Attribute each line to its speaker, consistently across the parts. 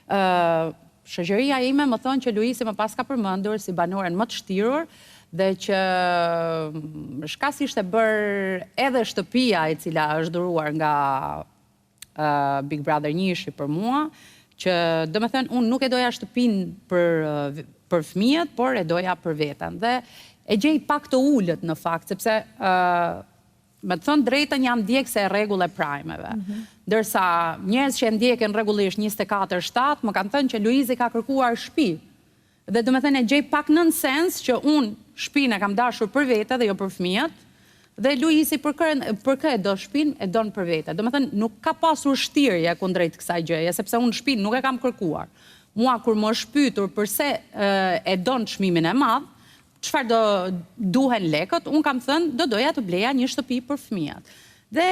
Speaker 1: Shoqëria ime më thonë që Luisi më pas ka përmendur si banoren më të shtirur dhe që shkas ishte bërë edhe shtëpia e cila është dhuruar nga Big Brother 1 për mua, që do me thënë unë nuk e doja shtëpin për fëmijët, por e doja për veten. Dhe e gjej pak të ullët në fakt, sepse me të thënë drejtën jam ndjekse e rregull e prajmeve. Dërsa njerëz që e ndjekën rregullisht 24/7 më kanë thënë që Luizi ka kërkuar shtëpi. Dhe do me thënë e gjej pak nonsens që unë shtëpinë e kam dashur për vete dhe jo për fëmijët, dhe Luisi për kë e do shtëpinë e don për vete. Do me thënë nuk ka pasur shtirje kundrejt kësaj gjëje, sepse unë shtëpinë nuk e kam kërkuar. Mua kur më është pyetur përse e don çmimin e madh, çfarë do duhen lekët, unë kam thënë do doja të bleja një shtëpi për fëmijët. Dhe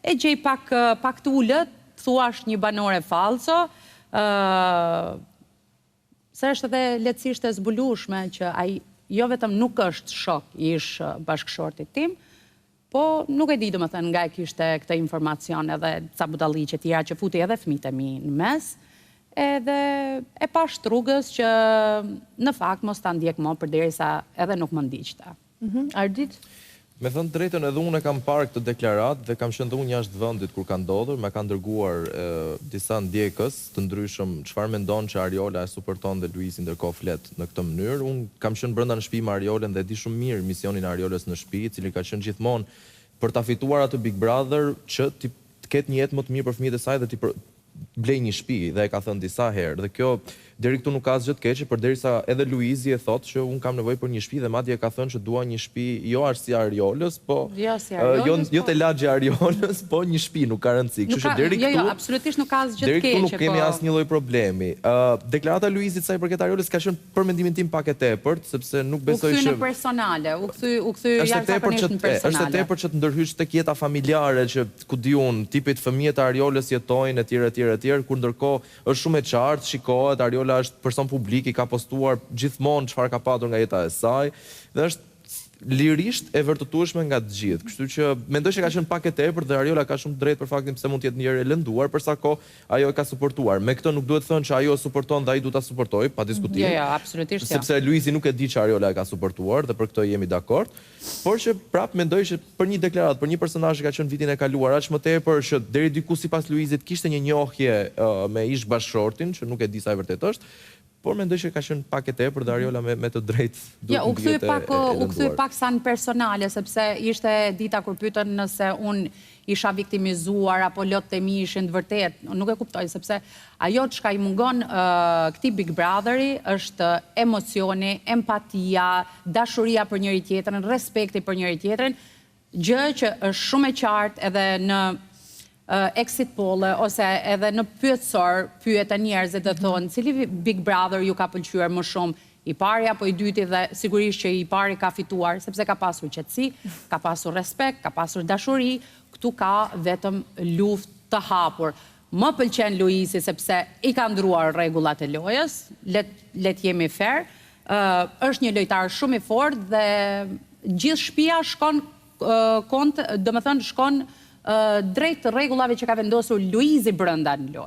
Speaker 1: e gjej pak të ulët, thuash një banore falso, se është edhe lehtësisht e zbulueshme që ai jo vetëm nuk është shok ish bashkëshortit tim, po nuk e di domethënë nga e kishte këtë informacion edhe ca budalliqe tjera që futi edhe fëmijët e mi në mes, edhe e pash rrugës që në fakt mos ta ndjek më përderisa edhe nuk më ndiqte.
Speaker 2: Ardit?
Speaker 3: Me thënë drejtën edhe unë e kam parë këtë deklarat dhe kam qenë dhe unë jashtë vendit kur ka ndodhur, me ka dërguar disa ndjekës të ndryshëm çfarë mendon që Ariola e suporton dhe Luisi ndërkohë flet në këtë mënyrë. Unë kam qenë brenda në shtëpi me Ariolën dhe di shumë mirë misionin e Ariolës në shtëpi, i cili ka qenë gjithmonë për ta fituar atë Big Brother që të ketë një jetë më të mirë për fëmijët e saj dhe të blej një shtëpi, dhe e ka thënë disa herë. Dhe kjo deri këtu nuk ka asgjë të keqe, përderisa edhe Luizi e thotë që un kam nevojë për një shtëpi dhe madje e ka thënë që dua një shtëpi jo si Ariolës, po jo te laxhi e Ariolës, po një shtëpi, nuk ka rëndësi. Kështu që deri këtu
Speaker 1: jo, absolutisht nuk ka asgjë të keqe.
Speaker 3: Deri këtu nuk kemi asnjë lloj problemi. Deklarata e Luizit sa i përket Ariolës ka qenë për mendimin tim pak e tepërt, sepse nuk besoj që
Speaker 1: u kthy në personale, u kthy jashtëzakonisht në personale.
Speaker 3: Është e tepërt që të ndërhysh tek jeta familjare që ku di un, tipit fëmijët e Ariolës jetojnë etj, kur ndërkohë është shumë e qartë, shikohet Ariola është person publik, i ka postuar gjithmonë çfarë ka patur nga jeta e saj dhe është lirisht e vërtetueshme nga të gjithë. Kështu që mendoj që ka qenë pak e tepërt dhe Ariola ka shumë drejt për faktin pse mund të jetë një herë e lënduar, për sa kohë ajo e ka suportuar. Me këtë nuk duhet thënë që ajo suporton dhe ai duhet ta supportojë, pa diskutim.
Speaker 1: Jo, absolutisht jo.
Speaker 3: Sepse Luisi nuk e di që Ariola e ka suportuar dhe për këtë jemi dakord. Por që prap mendoj që për një deklaratë, për një personazh që ka qenë vitin e kaluar aq më tepër që deri diku sipas Luisit kishte një njohje me ish bashkëshortin, që nuk e di sa e vërtetë është. Por mendoj që ka qenë pak e tepër dhe Ariola me të drejtë
Speaker 1: u kthy pak sa në personale, sepse ishte dita kur pyetën nëse unë isha viktimizuar apo lotët e mi ishin të vërtet. Nuk e kuptoj, sepse ajo çka i mungon këtij Big Brotheri është emocioni, empatia, dashuria për njëri tjetrin, respekti për njëri tjetrin, gjë që është shumë e qartë edhe në exit poll ose edhe në pyetësor pyeten njerëzit dhe thonë cili Big Brother ju ka pëlqyer më shumë, i pari apo i dyti, dhe sigurisht që i pari ka fituar sepse ka pasur qetësi, ka pasur respekt, ka pasur dashuri, këtu ka vetëm luftë të hapur. Më pëlqen Luisi sepse i ka ndruar rregullat e lojës, let jemi fair, është një lojtar shumë i fortë dhe gjithë shtëpia shkon drejt rregullave që ka vendosur Luisi brenda në lojë.